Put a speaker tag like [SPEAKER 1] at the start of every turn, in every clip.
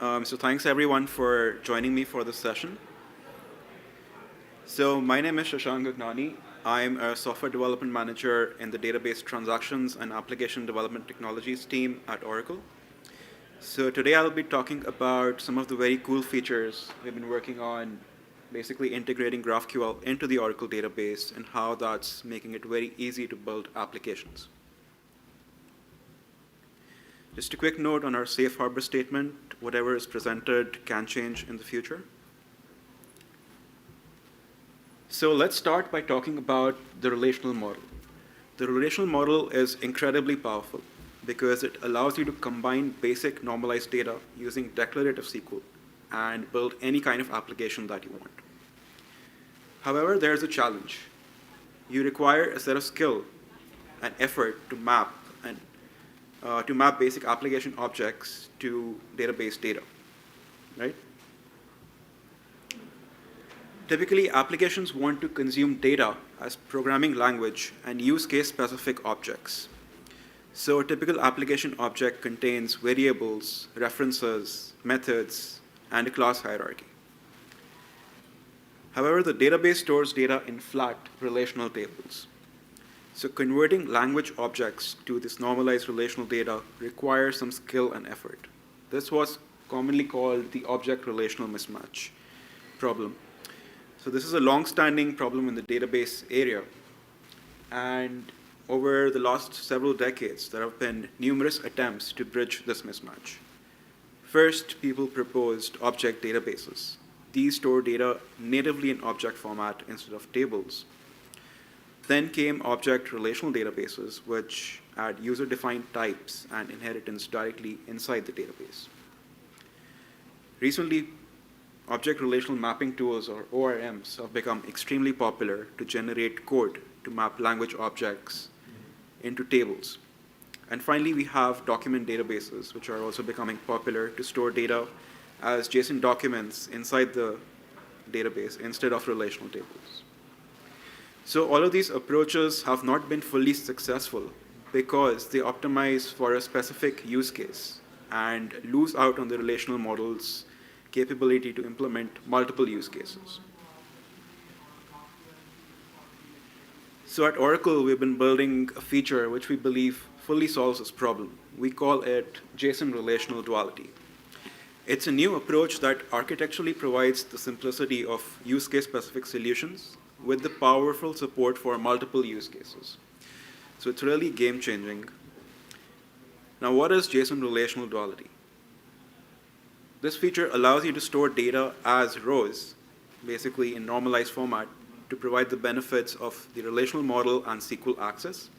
[SPEAKER 1] So thanks everyone for joining me for this session. So my name is Shashank Gugnani. I'm a software development manager in the database transactions and application development technologies team at Oracle. So today I'll be talking about some of the very cool features we've been working on, basically integrating GraphQL into the Oracle database and how that's making it very easy to build applications. Just a quick note on our safe harbor statement: whatever is presented can change in the future. So let's start by talking about the relational model. The relational model is incredibly powerful because it allows you to combine basic normalized data using declarative SQL and build any kind of application that you want. However, there's a challenge. You require a set of skill and effort to map basic application objects to database data, right? Typically, applications want to consume data as programming language and use case-specific objects. So a typical application object contains variables, references, methods, and a class hierarchy. However, the database stores data in flat relational tables. So converting language objects to this normalized relational data requires some skill and effort. This was commonly called the object relational mismatch problem. So this is a long-standing problem in the database area. And over the last several decades, there have been numerous attempts to bridge this mismatch. First, people proposed object databases. These store data natively in object format instead of tables. Then came object relational databases, which add user-defined types and inheritance directly inside the database. Recently, object relational mapping tools, or ORMs, have become extremely popular to generate code to map language objects into tables. And finally, we have document databases, which are also becoming popular to store data as JSON documents inside the database instead of relational tables. So all of these approaches have not been fully successful because they optimize for a specific use case and lose out on the relational model's capability to implement multiple use cases. So at Oracle, we've been building a feature which we believe fully solves this problem. We call it JSON relational duality. It's a new approach that architecturally provides the simplicity of use case specific solutions with the powerful support for multiple use cases. So it's really game-changing. Now, what is JSON relational duality? This feature allows you to store data as rows, basically in normalized format, to provide the benefits of the relational model and SQL access.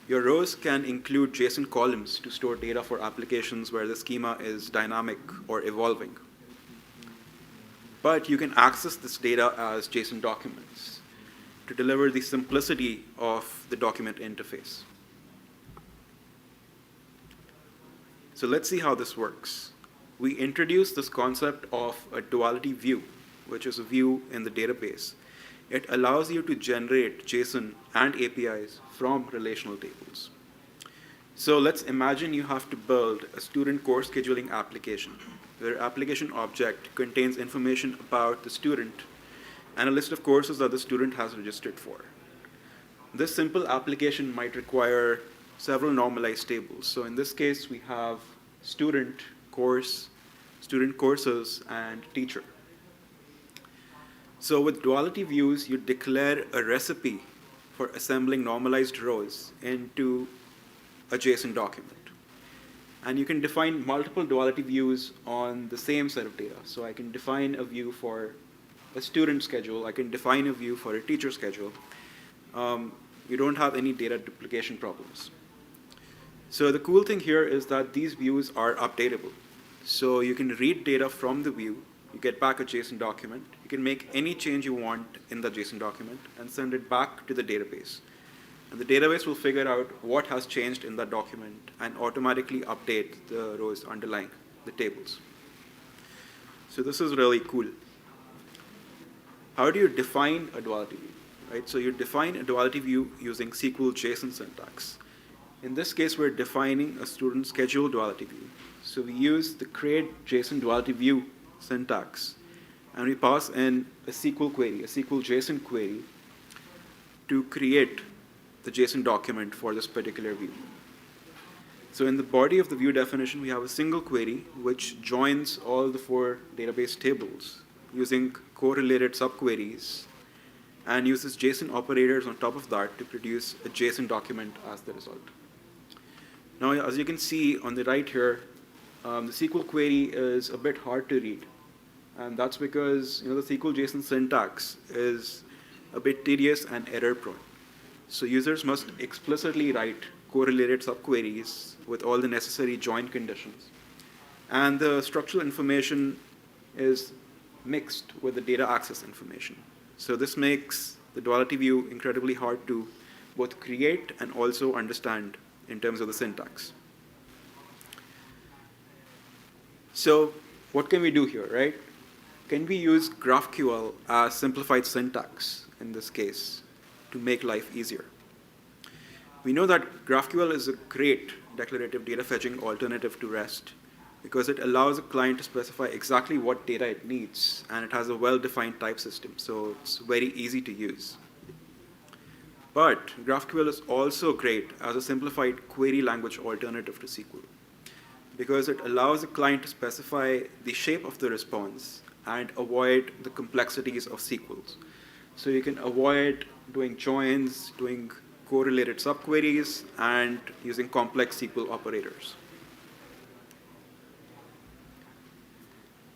[SPEAKER 1] Your rows can include JSON columns to store data for applications where the schema is dynamic or evolving. But you can access this data as JSON documents to deliver the simplicity of the document interface. So let's see how this works. We introduced this concept of a duality view, which is a view in the database. It allows you to generate JSON and APIs from relational tables. So let's imagine you have to build a student course scheduling application, where application object contains information about the student and a list of courses that the student has registered for. This simple application might require several normalized tables. So in this case, we have student, course, student courses, and teacher. So with duality views, you declare a recipe for assembling normalized rows into a JSON document. And you can define multiple duality views on the same set of data. So I can define a view for a student schedule. I can define a view for a teacher schedule. You don't have any data duplication problems. So the cool thing here is that these views are updatable. So you can read data from the view. You get back a JSON document. You can make any change you want in the JSON document and send it back to the database. And the database will figure out what has changed in that document and automatically update the rows underlying the tables. So this is really cool. How do you define a duality view? Right? So you define a duality view using SQL JSON syntax. In this case, we're defining a student schedule duality view. So we use the create JSON duality view syntax, and we pass in a SQL query, a SQL JSON query, to create the JSON document for this particular view. So in the body of the view definition, we have a single query which joins all the 4 database tables using correlated subqueries and uses JSON operators on top of that to produce a JSON document as the result. Now, as you can see on the right here, the SQL query is a bit hard to read. And that's because the SQL JSON syntax is a bit tedious and error prone. So users must explicitly write correlated subqueries with all the necessary join conditions. And the structural information is mixed with the data access information. So this makes the duality view incredibly hard to both create and also understand in terms of the syntax. So what can we do here, right? Can we use GraphQL as simplified syntax in this case to make life easier? We know that GraphQL is a great declarative data fetching alternative to REST because it allows a client to specify exactly what data it needs, and it has a well-defined type system, so it's very easy to use. But GraphQL is also great as a simplified query language alternative to SQL because it allows a client to specify the shape of the response and avoid the complexities of SQLs. So you can avoid doing joins, doing correlated subqueries, and using complex SQL operators.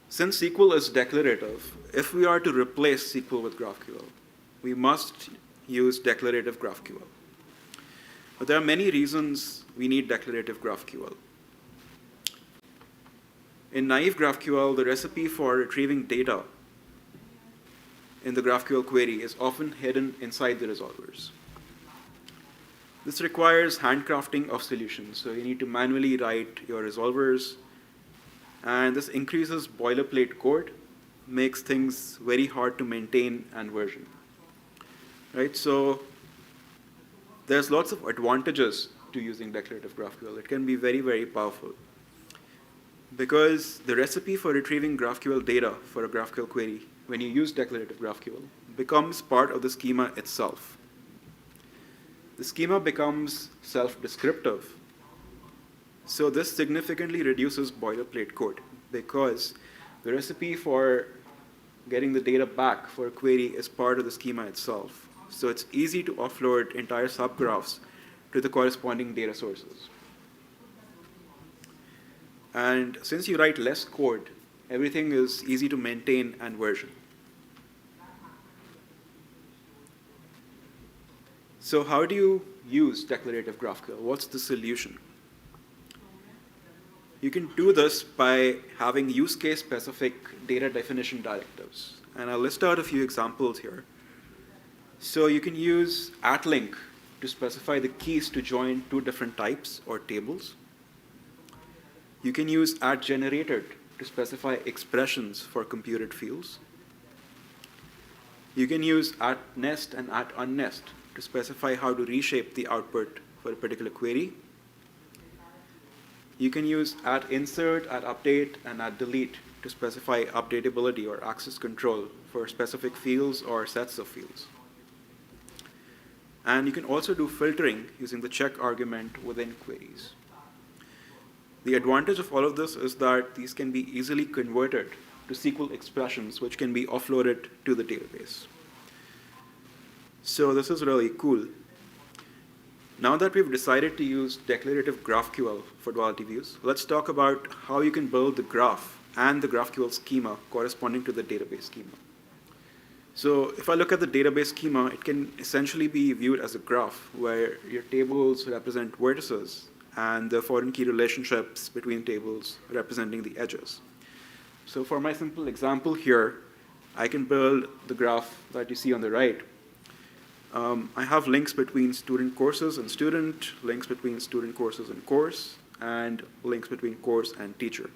[SPEAKER 1] Since SQL is declarative, if we are to replace SQL with GraphQL, we must use declarative GraphQL. But there are many reasons we need declarative GraphQL. In naive GraphQL, the recipe for retrieving data in the GraphQL query is often hidden inside the resolvers. This requires handcrafting of solutions, so you need to manually write your resolvers, and this increases boilerplate code, makes things very hard to maintain and version. Right? So there's lots of advantages to using declarative GraphQL. It can be very, very powerful because the recipe for retrieving GraphQL data for a GraphQL query, when you use declarative GraphQL, becomes part of the schema itself. The schema becomes self-descriptive. So this significantly reduces boilerplate code because the recipe for getting the data back for a query is part of the schema itself. So it's easy to offload entire subgraphs to the corresponding data sources. And since you write less code, everything is easy to maintain and version. So how do you use declarative GraphQL? What's the solution? You can do this by having use case specific data definition directives. And I'll list out a few examples here. So you can use @link to specify the keys to join 2 different types or tables. You can use @generated to specify expressions for computed fields. You can use @nest and @unnest to specify how to reshape the output for a particular query. You can use @insert, @update, and @delete to specify updatability or access control for specific fields or sets of fields. And you can also do filtering using the check argument within queries. The advantage of all of this is that these can be easily converted to SQL expressions, which can be offloaded to the database. So this is really cool. Now that we've decided to use declarative GraphQL for duality views, let's talk about how you can build the graph and the GraphQL schema corresponding to the database schema. So if I look at the database schema, it can essentially be viewed as a graph where your tables represent vertices and the foreign key relationships between tables representing the edges. So for my simple example here, I can build the graph that you see on the right. I have links between student courses and student, links between student courses and course, and links between course and teacher.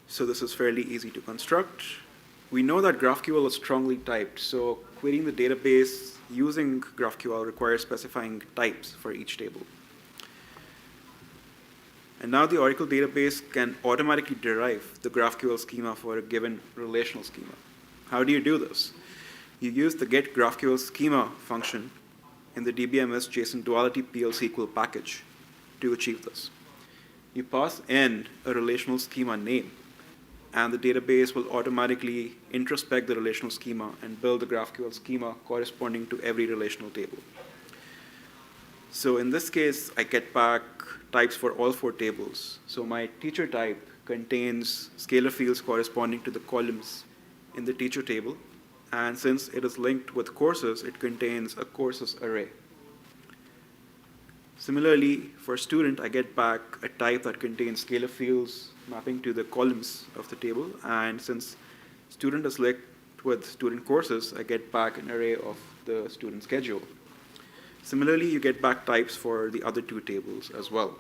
[SPEAKER 1] So this is fairly easy to construct. We know that GraphQL is strongly typed, so querying the database using GraphQL requires specifying types for each table. And now the Oracle database can automatically derive the GraphQL schema for a given relational schema. How do you do this? You use the get GraphQL schema function in the DBMS JSON Duality PL/SQL package to achieve this. You pass in a relational schema name, and the database will automatically introspect the relational schema and build the GraphQL schema corresponding to every relational table. So in this case, I get back types for all 4 tables. So my teacher type contains scalar fields corresponding to the columns in the teacher table. And since it is linked with courses, it contains a courses array. Similarly, for student, I get back a type that contains scalar fields mapping to the columns of the table. And since student is linked with student courses, I get back an array of the student schedule. Similarly, you get back types for the other 2 tables as well.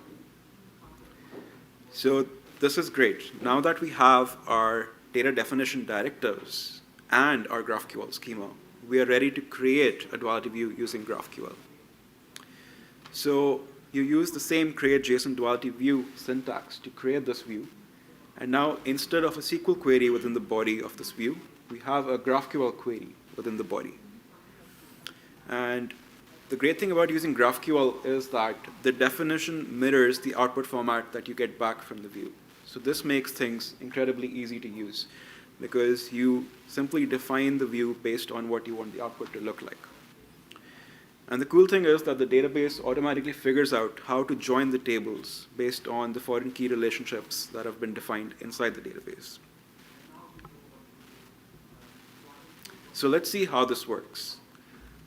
[SPEAKER 1] So this is great. Now that we have our data definition directives and our GraphQL schema, we are ready to create a duality view using GraphQL. So you use the same create JSON duality view syntax to create this view. And now instead of a SQL query within the body of this view, we have a GraphQL query within the body. And the great thing about using GraphQL is that the definition mirrors the output format that you get back from the view. So this makes things incredibly easy to use because you simply define the view based on what you want the output to look like. And the cool thing is that the database automatically figures out how to join the tables based on the foreign key relationships that have been defined inside the database. So let's see how this works.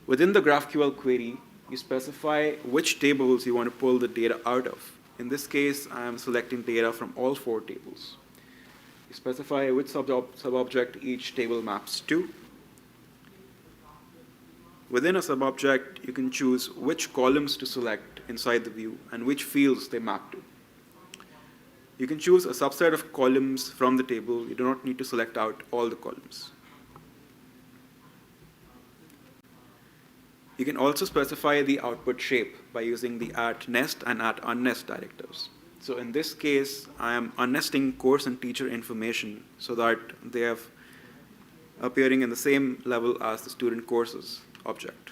[SPEAKER 1] Within the GraphQL query, you specify which tables you want to pull the data out of. In this case, I am selecting data from all 4 tables. You specify which subobject each table maps to. Within a subobject, you can choose which columns to select inside the view and which fields they map to. You can choose a subset of columns from the table. You do not need to select out all the columns. You can also specify the output shape by using the @nest and @unnest directives. So in this case, I am unnesting course and teacher information so that they have appearing in the same level as the student courses object.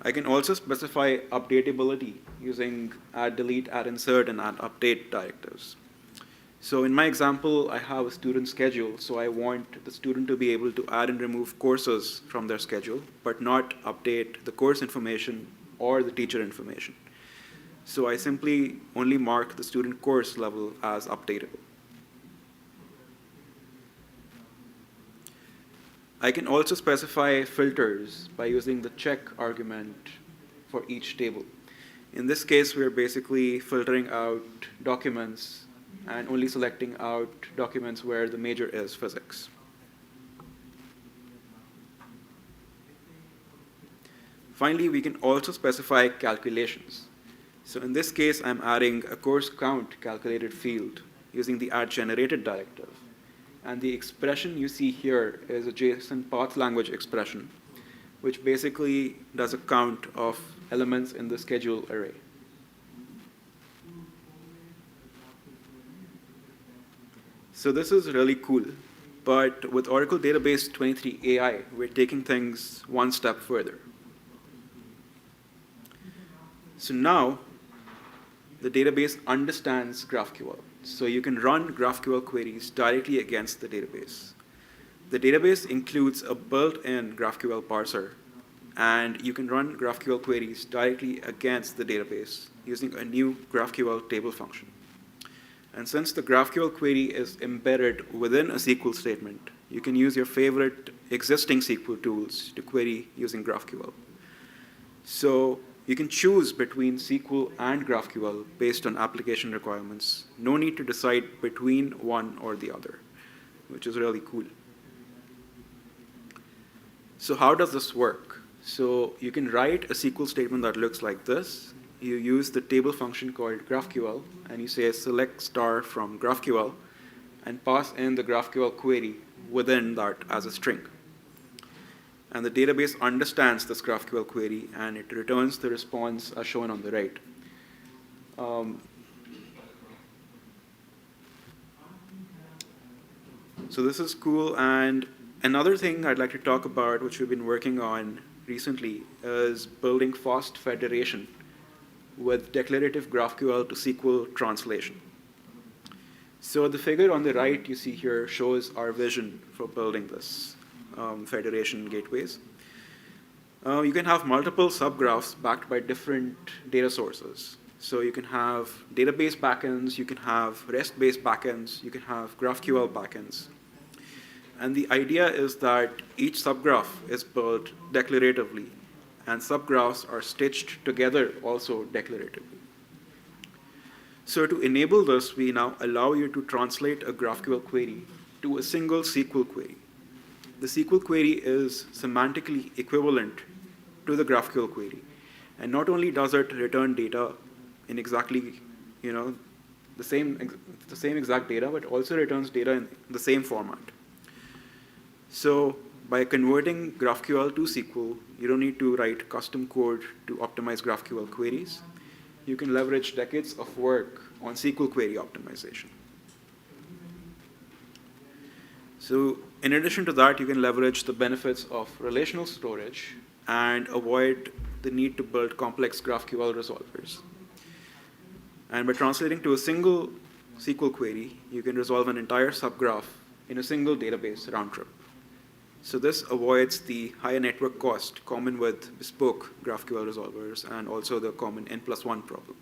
[SPEAKER 1] I can also specify updatability using @delete, @insert, and @update directives. So in my example, I have a student schedule, so I want the student to be able to add and remove courses from their schedule, but not update the course information or the teacher information. So I simply only mark the student course level as updatable. I can also specify filters by using the check argument for each table. In this case, we're basically filtering out documents and only selecting out documents where the major is physics. Finally, we can also specify calculations. So in this case, I'm adding a course count calculated field using the @generated directive. And the expression you see here is a JSON path language expression, which basically does a count of elements in the schedule array. So this is really cool. But with Oracle Database 23 AI, we're taking things one step further. So now, the database understands GraphQL. So you can run GraphQL queries directly against the database. The database includes a built-in GraphQL parser, and you can run GraphQL queries directly against the database using a new GraphQL table function. And since the GraphQL query is embedded within a SQL statement, you can use your favorite existing SQL tools to query using GraphQL. So you can choose between SQL and GraphQL based on application requirements. No need to decide between one or the other, which is really cool. So how does this work? So you can write a SQL statement that looks like this. You use the table function called GraphQL, and you say select star from GraphQL, and pass in the GraphQL query within that as a string. And the database understands this GraphQL query, and it returns the response as shown on the right. So this is cool. And another thing I'd like to talk about, which we've been working on recently, is building fast federation with declarative GraphQL to SQL translation. So the figure on the right you see here shows our vision for building this federation gateways. You can have multiple subgraphs backed by different data sources. So you can have database backends, you can have REST-based backends, you can have GraphQL backends. And the idea is that each subgraph is built declaratively, and subgraphs are stitched together also declaratively. So to enable this, we now allow you to translate a GraphQL query to a single SQL query. The SQL query is semantically equivalent to the GraphQL query. And not only does it return data in exactly the same exact data, but also returns data in the same format. So by converting GraphQL to SQL, you don't need to write custom code to optimize GraphQL queries. You can leverage decades of work on SQL query optimization. So in addition to that, you can leverage the benefits of relational storage and avoid the need to build complex GraphQL resolvers. And by translating to a single SQL query, you can resolve an entire subgraph in a single database round trip. So this avoids the higher network cost common with bespoke GraphQL resolvers and also the common N+1 problem.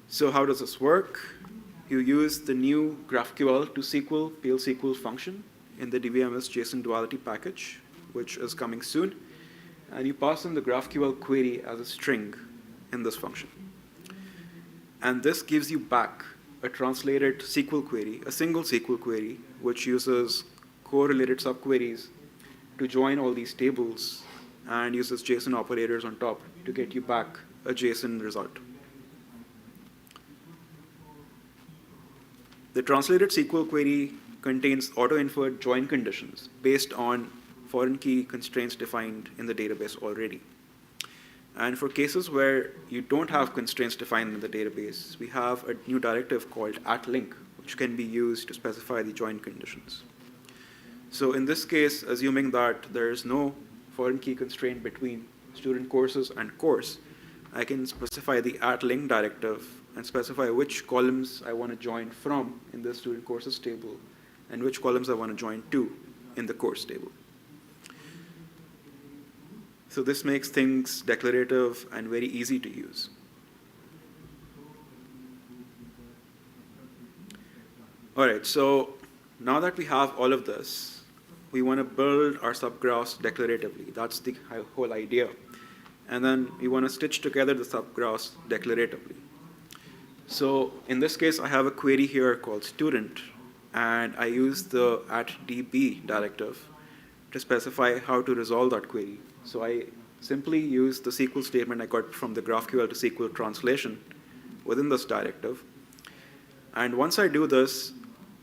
[SPEAKER 1] So how does this work? You use the new GraphQL to SQL PL/SQL function in the DBMS JSON duality package, which is coming soon. And you pass in the GraphQL query as a string in this function. And this gives you back a translated SQL query, a single SQL query, which uses correlated subqueries to join all these tables and uses JSON operators on top to get you back a JSON result. The translated SQL query contains auto-inferred join conditions based on foreign key constraints defined in the database already. And for cases where you don't have constraints defined in the database, we have a new directive called @link, which can be used to specify the join conditions. So in this case, assuming that there is no foreign key constraint between student courses and course, I can specify the @link directive and specify which columns I want to join from in the student courses table and which columns I want to join to in the course table. So this makes things declarative and very easy to use. All right, so now that we have all of this, we want to build our subgraphs declaratively. That's the whole idea. And then we want to stitch together the subgraphs declaratively. So in this case, I have a query here called student, and I use the @db directive to specify how to resolve that query. So I simply use the SQL statement I got from the GraphQL to SQL translation within this directive. And once I do this,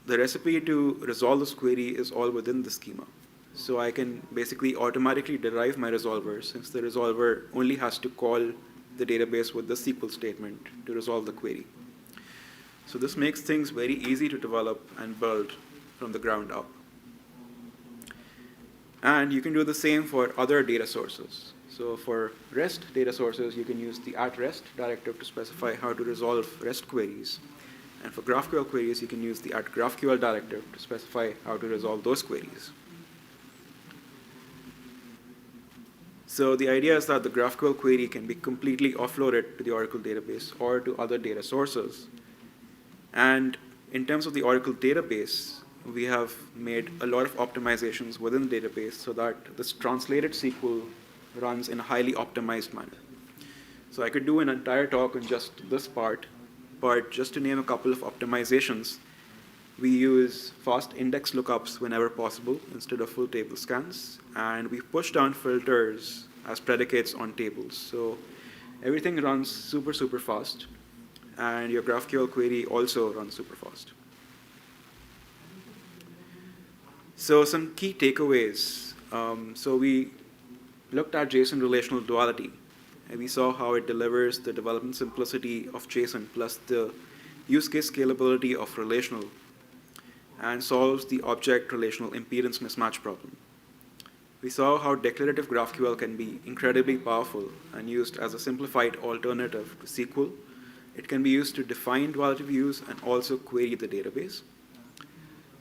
[SPEAKER 1] the recipe to resolve this query is all within the schema. So I can basically automatically derive my resolver, since the resolver only has to call the database with the SQL statement to resolve the query. So this makes things very easy to develop and build from the ground up. And you can do the same for other data sources. So for REST data sources, you can use the @REST directive to specify how to resolve REST queries. And for GraphQL queries, you can use the @GraphQL directive to specify how to resolve those queries. So the idea is that the GraphQL query can be completely offloaded to the Oracle database or to other data sources. And in terms of the Oracle database, we have made a lot of optimizations within the database so that this translated SQL runs in a highly optimized manner. So I could do an entire talk on just this part, but just to name a couple of optimizations, we use fast index lookups whenever possible instead of full table scans, and we push down filters as predicates on tables. So everything runs super, super fast. and your GraphQL query also runs super fast. So some key takeaways. So we looked at JSON relational duality, and we saw how it delivers the development simplicity of JSON plus the use case scalability of relational, and solves the object relational impedance mismatch problem. We saw how declarative GraphQL can be incredibly powerful and used as a simplified alternative to SQL. It can be used to define duality views and also query the database.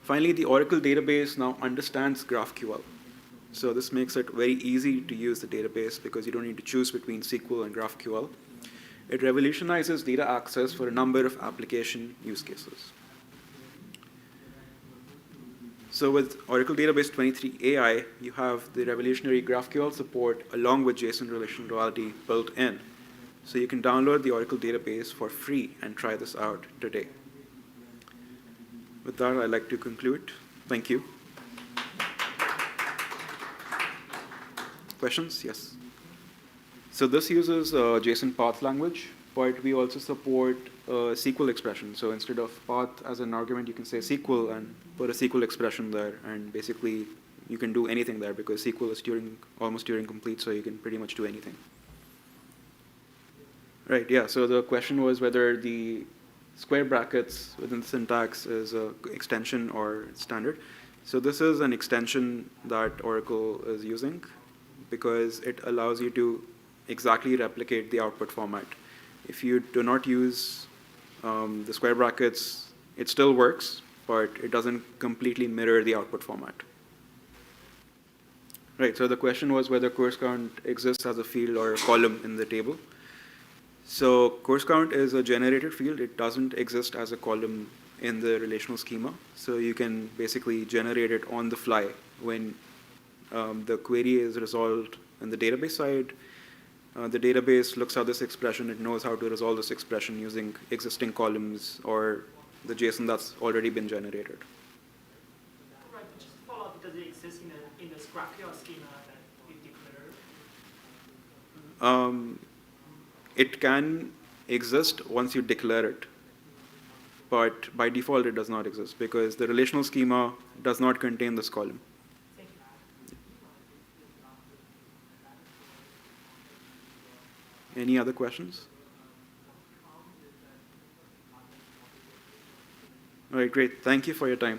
[SPEAKER 1] Finally, the Oracle database now understands GraphQL. So this makes it very easy to use the database because you don't need to choose between SQL and GraphQL. It revolutionizes data access for a number of application use cases. So with Oracle Database 23 AI, you have the revolutionary GraphQL support along with JSON relational duality built in. So you can download the Oracle database for free and try this out today. With that, I'd like to conclude. Thank you. Questions? Yes. So this uses JSON path language, but we also support SQL expression. So instead of path as an argument, you can say SQL and put a SQL expression there, and basically you can do anything there because SQL is almost Turing complete, so you can pretty much do anything. Right, yeah, so the question was whether the square brackets within the syntax is an extension or standard. So this is an extension that Oracle is using because it allows you to exactly replicate the output format. If you do not use the square brackets, it still works, but it doesn't completely mirror the output format. Right, so the question was whether course count exists as a field or a column in the table. So course count is a generated field. It doesn't exist as a column in the relational schema. So you can basically generate it on the fly when the query is resolved in the database side. The database looks at this expression. It knows how to resolve this expression using existing columns or the JSON that's already been generated.
[SPEAKER 2] Right, but just to follow up, does it exist in this GraphQL schema that you declared?
[SPEAKER 1] It can exist once you declare it, but by default it does not exist because the relational schema does not contain this column.
[SPEAKER 2] Thank you.
[SPEAKER 1] Any other questions? All right, great. Thank you for your time.